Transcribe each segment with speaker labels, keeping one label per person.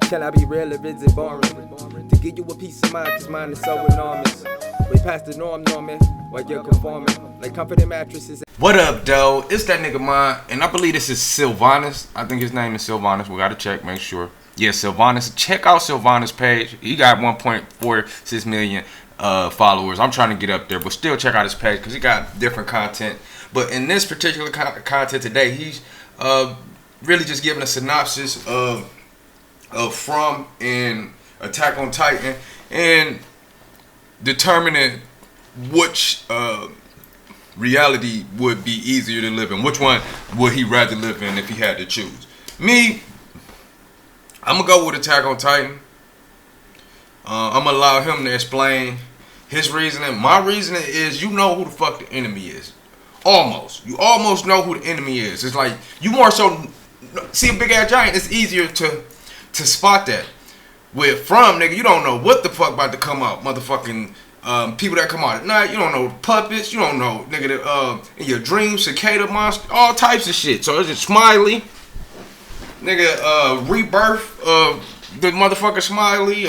Speaker 1: Can I be real or is it boring? To give you a peace of mind, cause mine is so enormous. We past the norm, Norman, while you're conforming. Like comforting mattresses.
Speaker 2: What up, though? It's that nigga mine, and I believe this is Sylvanus. I think his name is Sylvanus. We gotta check, make sure. Yeah, Sylvanus. Check out Sylvanus' page. He got 1.46 million followers. I'm trying to get up there, but still check out his page because he got different content. But in this particular content today, he's really just giving a synopsis of From and Attack on Titan and determining which reality would be easier to live in. Which one would he rather live in if he had to choose? Me, I'm gonna go with Attack on Titan. I'm gonna allow him to explain his reasoning. My reasoning is, you know who the fuck the enemy is. Almost. You almost know who the enemy is. It's like, you more so see a big ass giant, it's easier to spot that. With From, nigga, you don't know what the fuck about to come out. Motherfucking people that come out at night, you don't know puppets, you don't know, nigga, in your dreams, cicada monster, all types of shit. So it's just Smiley, nigga, rebirth of the motherfucker Smiley,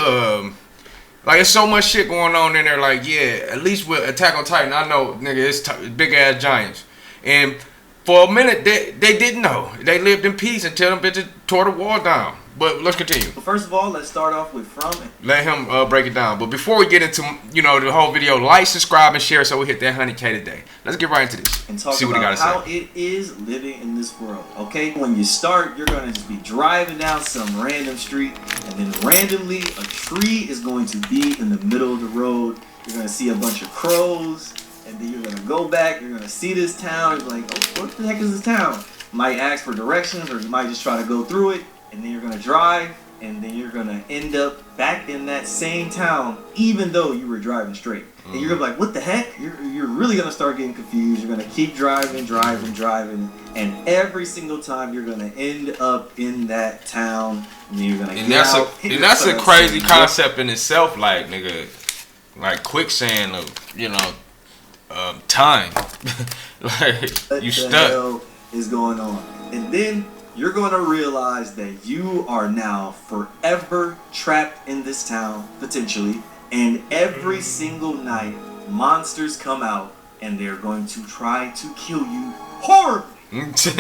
Speaker 2: like, it's so much shit going on in there. Like, yeah, at least with Attack on Titan, I know, nigga, it's big ass giants. And for a minute, they didn't know. They lived in peace until them bitches tore the wall down. But let's continue.
Speaker 3: Well, first of all, let's start off with From.
Speaker 2: Let him break it down. But before we get into, the whole video, like, subscribe, and share so we hit that 100K today. Let's get right into this.
Speaker 3: And talk about how it is living in this world, okay? When you start, you're going to just be driving down some random street, and then randomly, a tree is going to be in the middle of the road. You're going to see a bunch of crows, and then you're going to go back, you're going to see this town, you're like, oh, what the heck is this town? You might ask for directions, or you might just try to go through it. And then you're going to drive, and then you're going to end up back in that same town, even though you were driving straight. And you're going to be like, what the heck? You're really going to start getting confused. You're going to keep driving. And every single time, you're going to end up in that town. And you're going to get out.
Speaker 2: And that's a crazy concept in itself, like, nigga, like quicksand of, time. Like,
Speaker 3: what
Speaker 2: you stuck.
Speaker 3: What the hell is going on? And then you're going to realize that you are now forever trapped in this town, potentially, and every single night, monsters come out, and they're going to try to kill you horribly.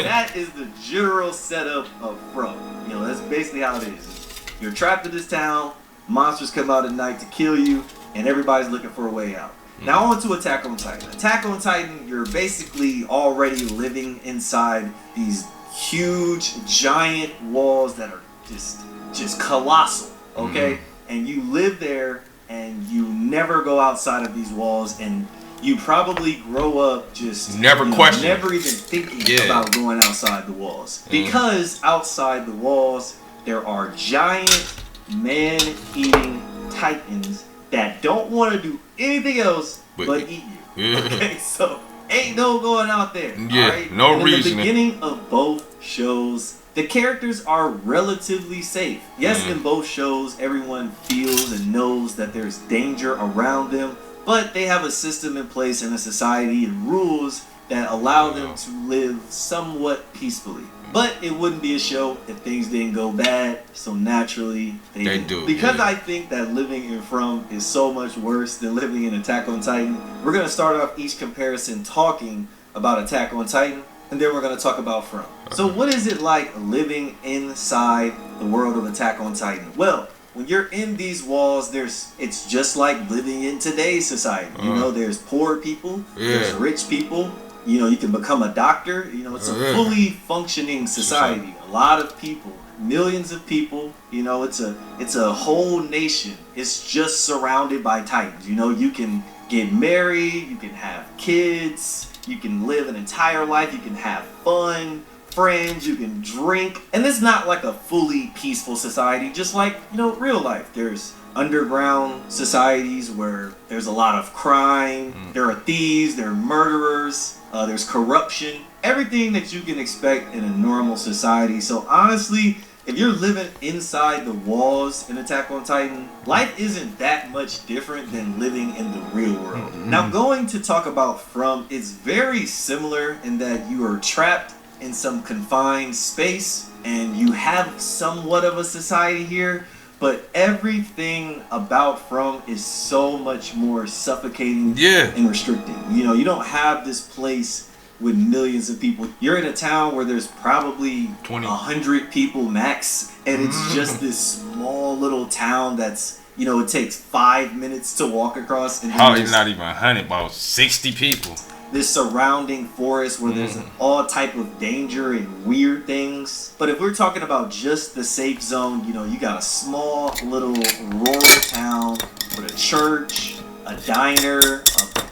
Speaker 3: That is the general setup of From. That's basically how it is. You're trapped in this town, monsters come out at night to kill you, and everybody's looking for a way out. Now on to Attack on Titan. Attack on Titan, you're basically already living inside these huge giant walls that are just colossal, okay? And you live there, and you never go outside of these walls, and you probably grow up just never even thinking about going outside the walls, because outside the walls there are giant man-eating titans that don't want to do anything else but eat you. Okay, so ain't no going out there.
Speaker 2: Yeah, all right?
Speaker 3: No reason. In the beginning of both shows, the characters are relatively safe. Yes, in both shows, everyone feels and knows that there's danger around them, but they have a system in place and a society and rules that allow them to live somewhat peacefully. But it wouldn't be a show if things didn't go bad, so naturally they do. Because I think that living in From is so much worse than living in Attack on Titan, we're going to start off each comparison talking about Attack on Titan, and then we're going to talk about From. So what is it like living inside the world of Attack on Titan? Well, when you're in these walls, it's just like living in today's society. There's poor people, there's rich people. You can become a doctor. It's a fully functioning society. A lot of people, millions of people. It's a whole nation. It's just surrounded by titans. You can get married, you can have kids, you can live an entire life, you can have fun, friends, you can drink. And it's not like a fully peaceful society, just like, real life. There's underground societies where there's a lot of crime, there are thieves, there are murderers, there's corruption, everything that you can expect in a normal society. So honestly, if you're living inside the walls in Attack on Titan, life isn't that much different than living in the real world. Now, going to talk about From, it's very similar in that you are trapped in some confined space and you have somewhat of a society here, but everything about From is so much more suffocating and restricting. You know, you don't have this place with millions of people. You're in a town where there's probably 100 people max, and it's just this small little town that's, you know, it takes 5 minutes to walk across. And
Speaker 2: it's not even 100, about 60 people.
Speaker 3: This surrounding forest where there's all type of danger and weird things. But if we're talking about just the safe zone, you know, you got a small little rural town with a church, a diner,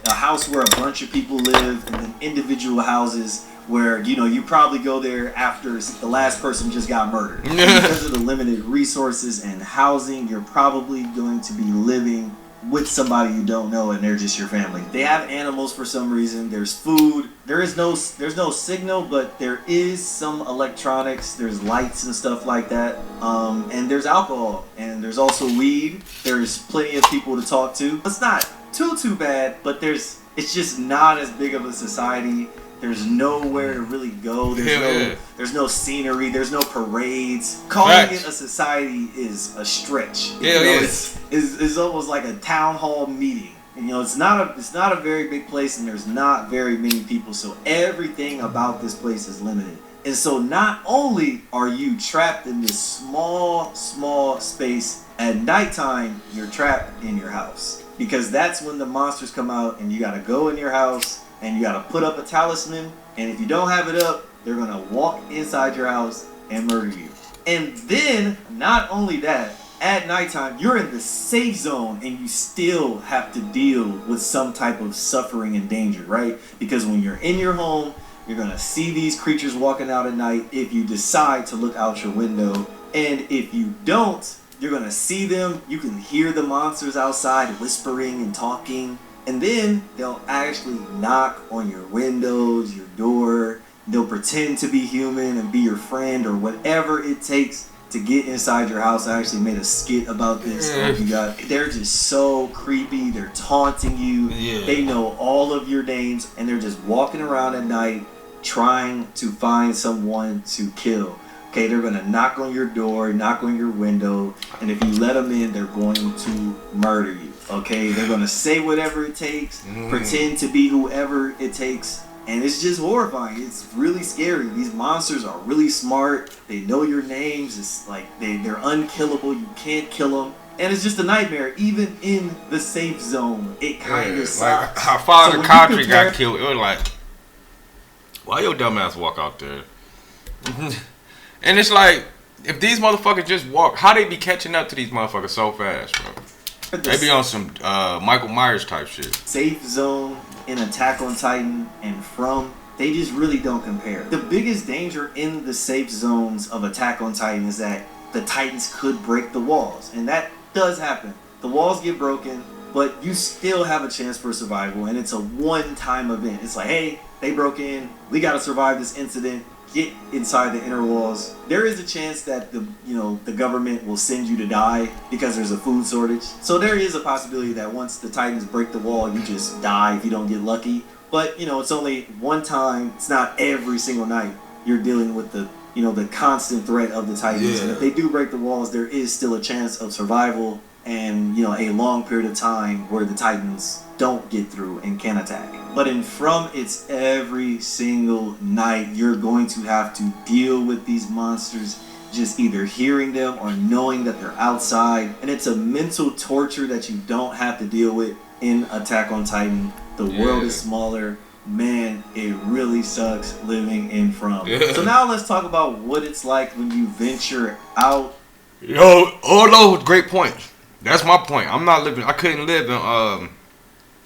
Speaker 3: a house where a bunch of people live, and then individual houses where, you know, you probably go there after the last person just got murdered. Because of the limited resources and housing, you're probably going to be living with somebody you don't know, and they're just your family. They have animals for some reason. There's food. There's no signal, but there is some electronics. There's lights and stuff like that. And there's alcohol, and there's also weed. There's plenty of people to talk to. It's not too bad, but it's just not as big of a society. There's nowhere to really go. There's no scenery. There's no parades. Calling it a society is a stretch. It's almost like a town hall meeting. And, you know, it's not a very big place, and there's not very many people. So everything about this place is limited. And so not only are you trapped in this small space, at nighttime you're trapped in your house, because that's when the monsters come out, and you got to go in your house. And you gotta put up a talisman, and if you don't have it up, they're gonna walk inside your house and murder you. And then, not only that, at nighttime, you're in the safe zone, and you still have to deal with some type of suffering and danger, right? Because when you're in your home, you're gonna see these creatures walking out at night if you decide to look out your window. And if you don't, you're gonna see them. You can hear the monsters outside whispering and talking. And then they'll actually knock on your windows, your door. They'll pretend to be human and be your friend or whatever it takes to get inside your house. I actually made a skit about this. They're just so creepy. They're taunting you. They know all of your names, and they're just walking around at night trying to find someone to kill. Okay, they're gonna knock on your door, knock on your window, and if you let them in, they're going to murder you. Okay, they're gonna say whatever it takes, pretend to be whoever it takes, and it's just horrifying. It's really scary. These monsters are really smart. They know your names. It's like they're unkillable. You can't kill them, and it's just a nightmare. Even in the safe zone, it kind of sucks.
Speaker 2: Like how Father Country got killed. It was like, why your dumb ass walk out there? And it's like, if these motherfuckers just walk, how they be catching up to these motherfuckers so fast, bro? They be on some Michael Myers type shit.
Speaker 3: Safe Zone in Attack on Titan and From, they just really don't compare. The biggest danger in the safe zones of Attack on Titan is that the Titans could break the walls. And that does happen. The walls get broken, but you still have a chance for survival. And it's a one-time event. It's like, hey, they broke in. We got to survive this incident. Get inside the inner walls. There is a chance that the government will send you to die because there's a food shortage. So there is a possibility that once the Titans break the wall, you just die if you don't get lucky. But, you know, it's only one time. It's not every single night you're dealing with the constant threat of the Titans. And if they do break the walls, there is still a chance of survival and, you know, a long period of time where the Titans don't get through and can attack. But in From, it's every single night. You're going to have to deal with these monsters, just either hearing them or knowing that they're outside. And it's a mental torture that you don't have to deal with in Attack on Titan. The world is smaller. Man, it really sucks living in From. So now let's talk about what it's like when you venture out.
Speaker 2: No, great point. That's my point. I couldn't live in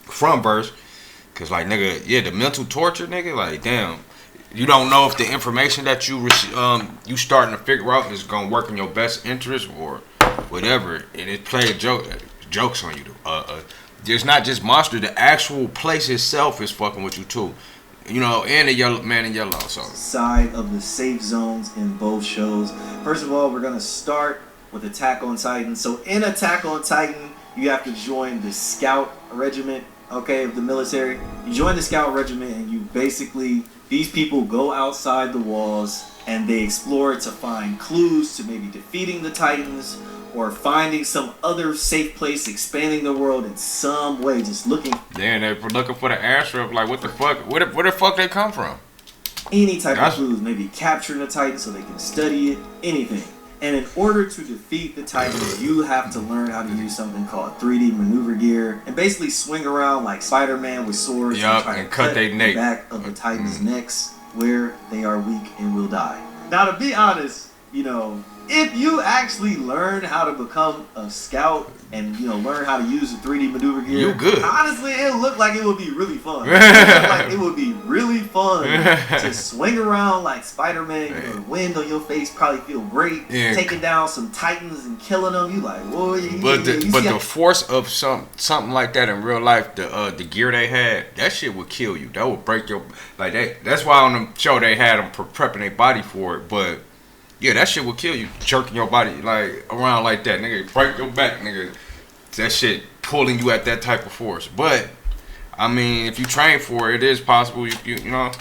Speaker 2: From verse, cause like nigga, the mental torture, nigga, like damn, you don't know if the information that you starting to figure out is gonna work in your best interest or whatever, and it play jokes on you. There's not just monster, the actual place itself is fucking with you too, you know, and the yellow man in yellow. So
Speaker 3: side of the safe zones in both shows. First of all, we're gonna start with Attack on Titan. So in Attack on Titan, you have to join the Scout Regiment. Okay, of the military. You join the Scout Regiment and you basically these people go outside the walls and they explore to find clues to maybe defeating the Titans or finding some other safe place, expanding the world in some way, just looking.
Speaker 2: Then they're looking for the answer of like, what the fuck, where the fuck they come from?
Speaker 3: Any type of clues, maybe capturing the Titan so they can study it, anything. And in order to defeat the Titans, you have to learn how to use something called 3D maneuver gear and basically swing around like Spider-Man with swords
Speaker 2: Yup,
Speaker 3: try to
Speaker 2: and cut their
Speaker 3: the
Speaker 2: neck.
Speaker 3: back of the Titans' necks where they are weak and will die. Now, to be honest, you know, if you actually learn how to become a scout and, you know, learn how to use the 3D maneuver gear,
Speaker 2: you good.
Speaker 3: honestly, it looked like it would be really fun. It looked like it would be really fun to swing around like Spider-Man, you know, the wind on your face probably feel great.
Speaker 2: Yeah.
Speaker 3: Taking down some Titans and killing them, you like, whoa,
Speaker 2: But the force of something like that in real life, the gear they had, that shit would kill you. That would break your like that. That's why on the show they had them prepping their body for it. But yeah, that shit will kill you. Jerking your body like around like that, nigga. Break your back, nigga. That shit pulling you at that type of force. But I mean, if you train for it, it is possible. You know.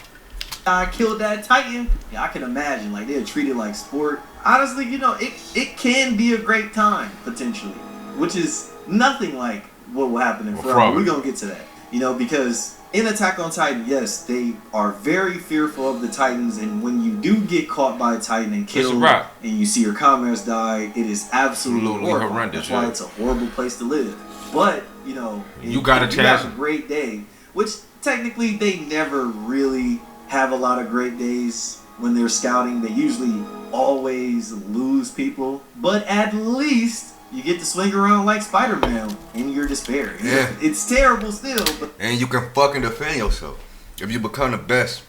Speaker 3: I killed that Titan. Yeah, I can imagine. Like they're treated like sport. Honestly, you know, it can be a great time potentially, which is nothing like what will happen in front. We're gonna get to that. You know, because in Attack on Titan, yes, they are very fearful of the Titans, and when you do get caught by a Titan and killed, and you see your comrades die, it is absolutely horrendous. That's why it's a horrible place to live. But you know,
Speaker 2: you got a chance.
Speaker 3: You have a great day, which technically they never really have a lot of great days when they're scouting. They usually always lose people, but at least you get to swing around like Spider-Man in your despair.
Speaker 2: Yeah.
Speaker 3: It's terrible still, but
Speaker 2: and you can fucking defend yourself if you become the best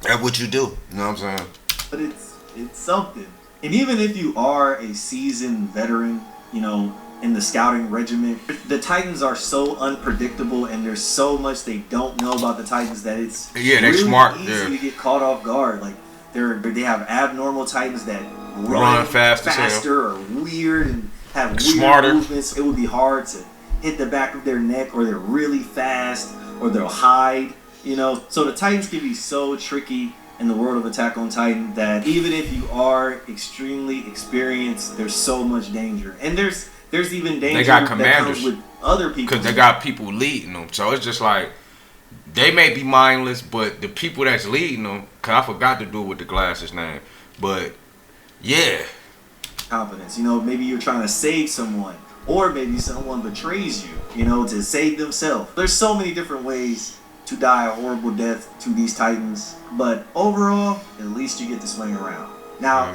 Speaker 2: at what you do. You know what I'm saying?
Speaker 3: But it's something. And even if you are a seasoned veteran, you know, in the scouting regiment, the Titans are so unpredictable, and there's so much they don't know about the Titans that it's
Speaker 2: they're
Speaker 3: really
Speaker 2: smart.
Speaker 3: easy to get caught off guard. Like they have abnormal Titans that run faster or weird and have weird movements. It would be hard to hit the back of their neck, or they're really fast, or they'll hide, you know. So the Titans can be so tricky in the world of Attack on Titan that even if you are extremely experienced, there's so much danger. And there's even danger that comes with other people.
Speaker 2: Because they got people leading them. So it's just like, they may be mindless, but the people that's leading them, because I forgot to do it with the glasses name, but yeah.
Speaker 3: Confidence. You know, maybe you're trying to save someone, or maybe someone betrays you, you know, to save themselves. There's so many different ways to die a horrible death to these Titans, but overall, at least you get to swing around. Now,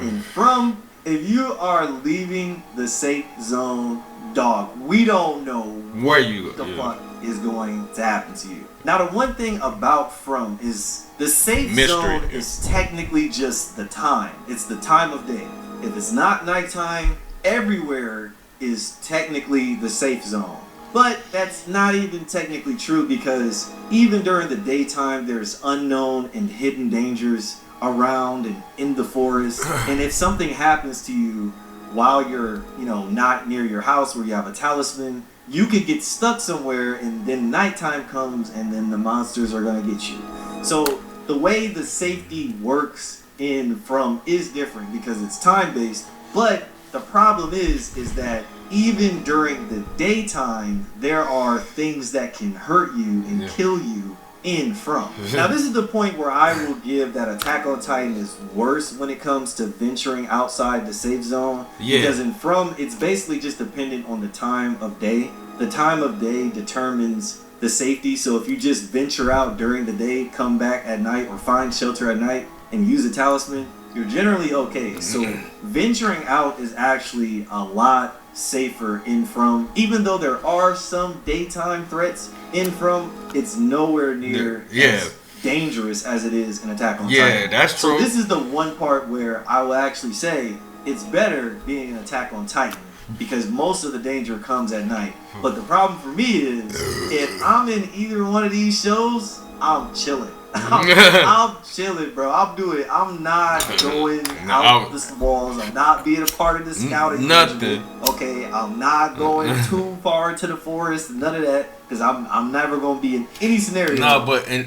Speaker 3: if you are leaving the safe zone, dog, we don't know
Speaker 2: where you
Speaker 3: the fuck is going to happen to you. Now, the one thing about From is the safe zone is technically just the time. It's the time of day. If it's not nighttime, everywhere is technically the safe zone. But that's not even technically true, because even during the daytime, there's unknown and hidden dangers around and in the forest. And if something happens to you while you're, you know, not near your house where you have a talisman, you could get stuck somewhere, and then nighttime comes, and then the monsters are gonna get you. So the way the safety works in From is different because it's time-based, but the problem is that even during the daytime, there are things that can hurt you and kill you in From. Now, this is the point where I will give that Attack on Titan is worse when it comes to venturing outside the safe zone. Because in From, it's basically just dependent on the time of day. The time of day determines the safety. So if you just venture out during the day, come back at night, or find shelter at night and use a talisman, you're generally okay. So venturing out is actually a lot safer in From. Even though there are some daytime threats in From, it's nowhere near as dangerous as it is in Attack on Titan.
Speaker 2: Yeah, that's true.
Speaker 3: So this is the one part where I will actually say it's better being an Attack on Titan, because most of the danger comes at night. But the problem for me is, if I'm in either one of these shows, I'm chilling. I'm chilling, bro. I'm not going out the walls. I'm not being a part of the scouting.
Speaker 2: Nothing.
Speaker 3: Okay, I'm not going too far into the forest. None of that, because I'm never gonna be in any scenario.
Speaker 2: No, but and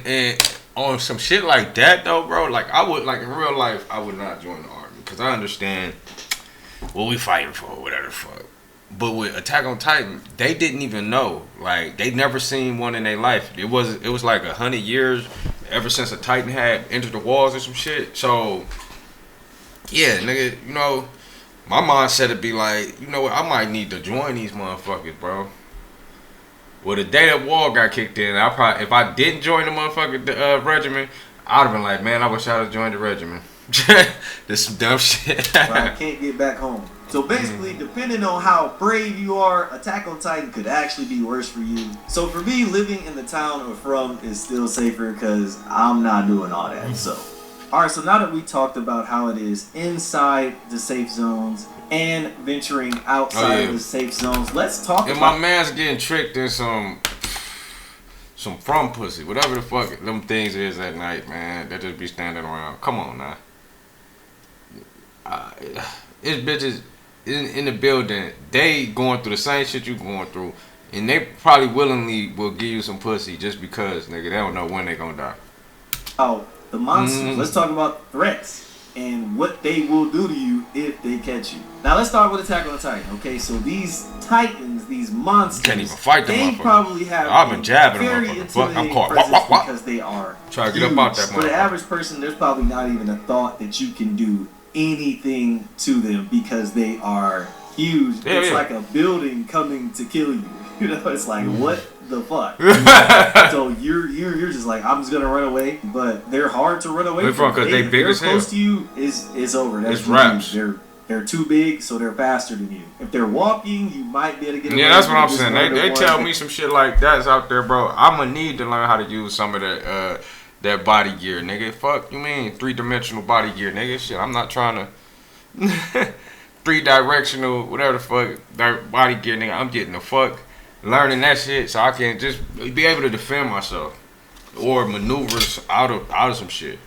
Speaker 2: on some shit like that though, bro, like I would, like in real life, I would not join the army because I understand what we fighting for, whatever the fuck. But with Attack on Titan, they didn't even know. Like they never seen one in their life. It was like 100 years ever since a Titan had entered the walls or some shit. So yeah, nigga, you know, my mindset would be like, you know what, I might need to join these motherfuckers, bro. Well, the day that war got kicked in, I probably, if I didn't join the motherfucking regiment, I'd have been like, man, I wish I'd have joined the regiment. This some dumb shit.
Speaker 3: But I can't get back home. So basically, depending on how brave you are, Attack on Titan could actually be worse for you. So for me, living in the town I'm from is still safer because I'm not doing all that. So, alright, so now that we talked about how it is inside the safe zones and venturing outside of the safe zones, let's talk
Speaker 2: about... my man's getting tricked in some from pussy, whatever the fuck them things is at night, man, that just be standing around. Come on now. It's bitches in the building, they going through the same shit you going through, and they probably willingly will give you some pussy just because, nigga, they don't know when they gonna die.
Speaker 3: Oh, the monsters. Let's talk about threats and what they will do to you if they catch you. Now let's start with Attack on Titan. Okay, so these titans, these monsters,
Speaker 2: can't even fight them.
Speaker 3: They probably have.
Speaker 2: I've been jabbing
Speaker 3: very
Speaker 2: them. I'm caught.
Speaker 3: Because they are.
Speaker 2: Try to get up out that.
Speaker 3: For the average person, there's probably not even a thought that you can do anything to them because they are huge. It's like a building coming to kill you. You know, it's like what the fuck. So you're just like, I'm just gonna run away, but they're hard to run away from because they big as hell. Close to you is over. That's
Speaker 2: it's wraps.
Speaker 3: They're too big, so they're faster than you. If they're walking, you might be able to get away.
Speaker 2: Yeah, that's what I'm saying. They tell me some shit like that's out there, bro. I'm gonna need to learn how to use some of that body gear, nigga. Fuck you mean 3-dimensional body gear, nigga. Shit, I'm not trying to 3-directional whatever the fuck body gear, nigga. I'm getting the fuck learning that shit so I can just be able to defend myself or maneuvers out of some shit.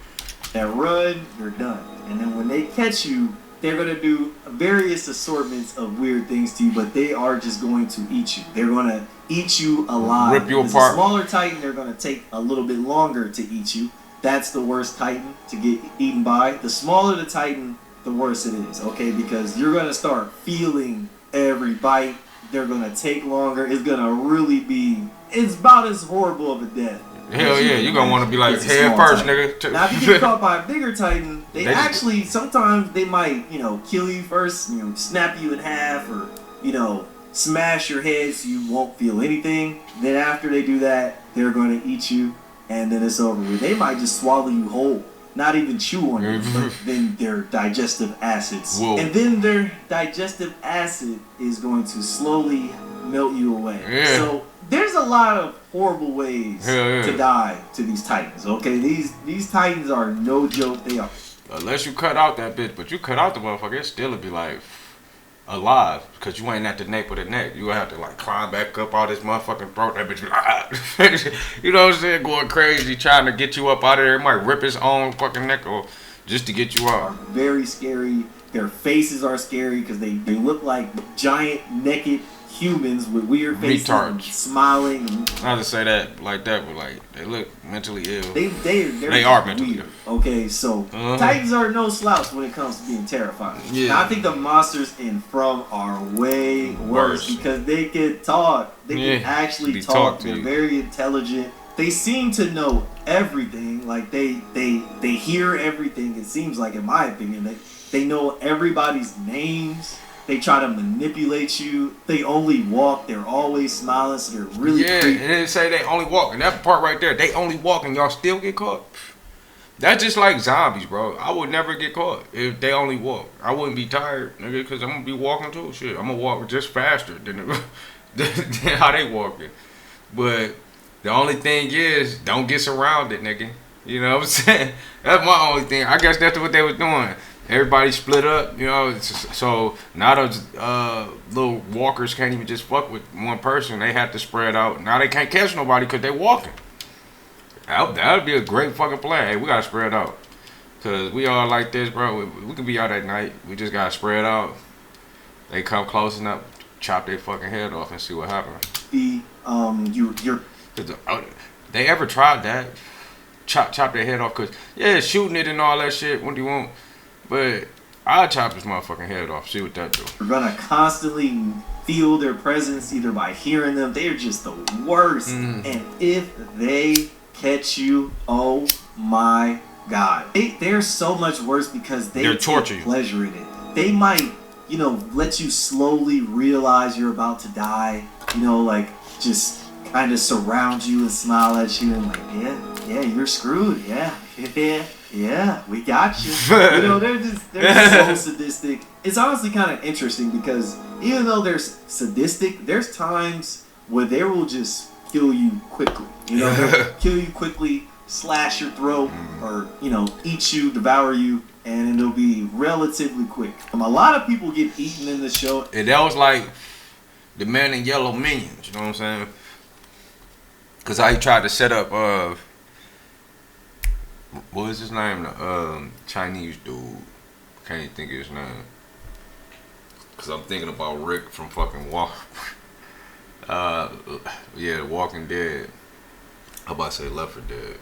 Speaker 3: That run, you're done. And then when they catch you, they're gonna do various assortments of weird things to you, but they are just going to eat you. They're gonna eat you alive.
Speaker 2: Rip you apart.
Speaker 3: A smaller Titan, they're gonna take a little bit longer to eat you. That's the worst Titan to get eaten by. The smaller the Titan, the worse it is, okay? Because you're gonna start feeling every bite. They're gonna take longer. It's gonna really be, it's about as horrible of a death.
Speaker 2: Hell yeah, you're gonna want to be like head first, nigga.
Speaker 3: Now, if you get caught by a bigger Titan, they actually, sometimes they might, you know, kill you first, you know, snap you in half or, you know, smash your head so you won't feel anything. Then after they do that, they're going to eat you, and then it's over with. They might just swallow you whole, not even chew on you, but then their digestive acids.
Speaker 2: Whoa.
Speaker 3: And then their digestive acid is going to slowly melt you away.
Speaker 2: Yeah.
Speaker 3: So there's a lot of horrible ways to die to these Titans, okay? These Titans are no joke. They are.
Speaker 2: Unless you cut out that bitch, but you cut out the motherfucker, it still would be like alive because you ain't at the neck with a neck. You have to like climb back up all this motherfucking throat. That bitch be you know what I'm saying? Going crazy, trying to get you up out of there. It might rip his own fucking neck or just to get you out.
Speaker 3: Very scary. Their faces are scary because they look like giant naked humans with weird faces and smiling.
Speaker 2: Not to say that like that, but like they look mentally ill.
Speaker 3: They are mentally ill. Okay, so Titans are no slouch when it comes to being terrifying. Yeah. Now, I think the monsters in From are way worse because they can talk. They can actually talk. They're very intelligent. They seem to know everything. Like they hear everything. It seems like, in my opinion, they know everybody's names. They try to manipulate you. They only walk. They're always smiling, so they're really creepy.
Speaker 2: And they say they only walk. And that part right there, they only walk and y'all still get caught. That's just like zombies, bro. I would never get caught if they only walk. I wouldn't be tired, nigga, because I'm going to be walking too. Shit, I'm going to walk just faster than how they walking. But the only thing is, don't get surrounded, nigga. You know what I'm saying? That's my only thing. I guess that's what they was doing. Everybody split up, you know, so now those little walkers can't even just fuck with one person. They have to spread out. Now they can't catch nobody because they walking. That would be a great fucking plan. Hey, we got to spread out. Because we all like this, bro. We can be out at night. We just got to spread out. They come close enough, chop their fucking head off and see what happens.
Speaker 3: You're
Speaker 2: They ever tried that? chop their head off. Cause yeah, shooting it and all that shit. What do you want? But I'll chop this motherfucking head off. See what that do.
Speaker 3: We're gonna constantly feel their presence either by hearing them. They're just the worst. And if they catch you, oh my God, they're so much worse because they take pleasure in it. They might, let you slowly realize you're about to die. Like just kind of surround you and smile at you and like, yeah, you're screwed. Yeah, we got you. They're just so sadistic. It's honestly kind of interesting because even though they're sadistic, there's times where they will just kill you quickly. They'll kill you quickly, slash your throat, or eat you, devour you, and it'll be relatively quick. A lot of people get eaten in the show.
Speaker 2: And that was like the Man in Yellow Minions. You know what I'm saying? Because I tried to set up. What was his name? The Chinese dude. Can't even think of his name. Cause I'm thinking about Rick from fucking Walking Dead. I'm about to say Left 4 Dead.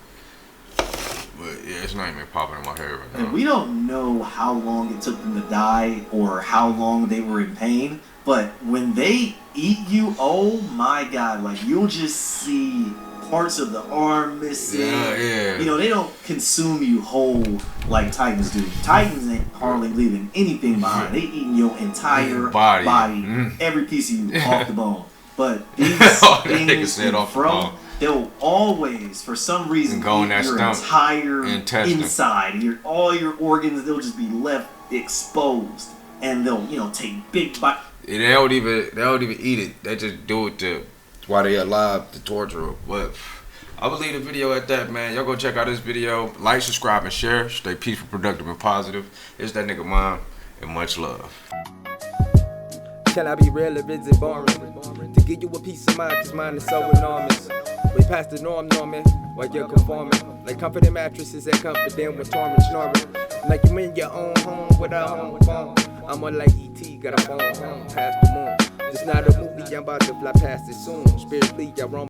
Speaker 2: But yeah, his name ain't popping in my head right now.
Speaker 3: And we don't know how long it took them to die or how long they were in pain. But when they eat you, oh my God, like you'll just see parts of the arm missing.
Speaker 2: Yeah.
Speaker 3: They don't consume you whole like Titans do. Titans ain't hardly leaving anything behind. They eating your entire body, every piece of you off the bone. But these things they'll always, for some reason,
Speaker 2: go in
Speaker 3: eat your entire inside. All your organs, they'll just be left exposed, and they'll take big bites.
Speaker 2: They don't even eat it. They just do it while they alive to torture them. But I will leave the video at that, man. Y'all go check out this video. Like, subscribe, and share. Stay peaceful, productive, and positive. It's that nigga Mom, and much love.
Speaker 1: Can I be real or is it boring? To give you a peace of mind, cause mine is so enormous. Way past the norm, Norman, while you're conforming. Like comforting mattresses that comfort them with torment snoring. Like you in your own home with a home phone. I'm on like E.T., got a phone home past the moon. It's not a movie, I'm about to fly past it soon. Spiritually, I roam.